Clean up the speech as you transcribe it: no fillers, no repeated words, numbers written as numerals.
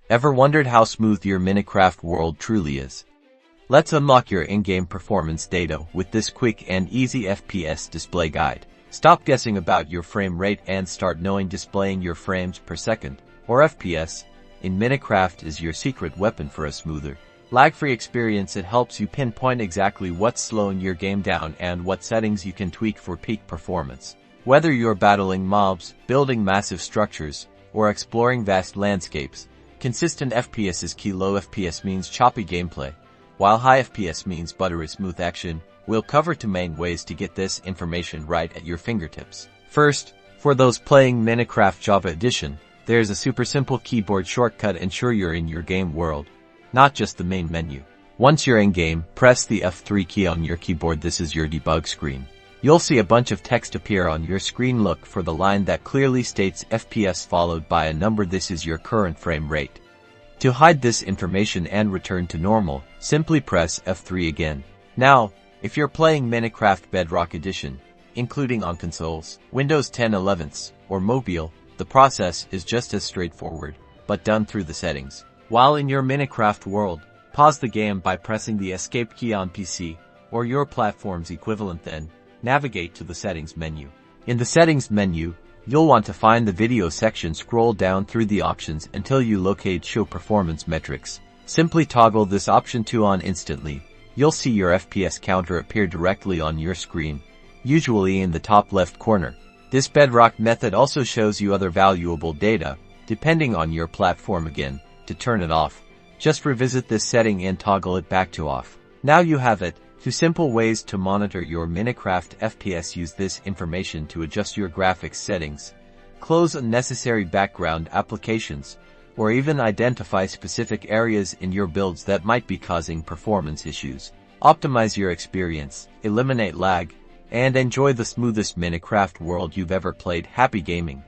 Ever wondered how smooth your Minecraft world truly is? Let's unlock your in-game performance data with this quick and easy FPS display guide. Stop guessing about your frame rate and start knowing displaying your frames per second, or FPS, in Minecraft is your secret weapon for a smoother, lag-free experience. It helps you pinpoint exactly what's slowing your game down and what settings you can tweak for peak performance. Whether you're battling mobs, building massive structures, or exploring vast landscapes, consistent FPS is key. Low FPS means choppy gameplay, while high FPS means buttery smooth action. We'll cover two main ways to get this information right at your fingertips. First, for those playing Minecraft Java Edition, there's a super simple keyboard shortcut. Ensure you're in your game world, not just the main menu. Once you're in game, press the F3 key on your keyboard. This is your debug screen. You'll see a bunch of text appear on your screen. Look for the line that clearly states FPS followed by a number. This is your current frame rate. To hide this information and return to normal, simply press F3 again. Now, if you're playing Minecraft Bedrock Edition, including on consoles, Windows 10 11s, or mobile, the process is just as straightforward, but done through the settings. While in your Minecraft world, pause the game by pressing the escape key on PC, or your platform's equivalent. Then, navigate to the settings menu. In the settings menu, you'll want to find the video section. Scroll down through the options until you locate show performance metrics. Simply toggle this option to on. Instantly, you'll see your FPS counter appear directly on your screen, usually in the top left corner. This Bedrock method also shows you other valuable data, depending on your platform. Again, to turn it off, just revisit this setting and toggle it back to off. Now you have it. Two simple ways to monitor your Minecraft FPS. Use this information to adjust your graphics settings, close unnecessary background applications, or even identify specific areas in your builds that might be causing performance issues. Optimize your experience, eliminate lag, and enjoy the smoothest Minecraft world you've ever played. Happy gaming!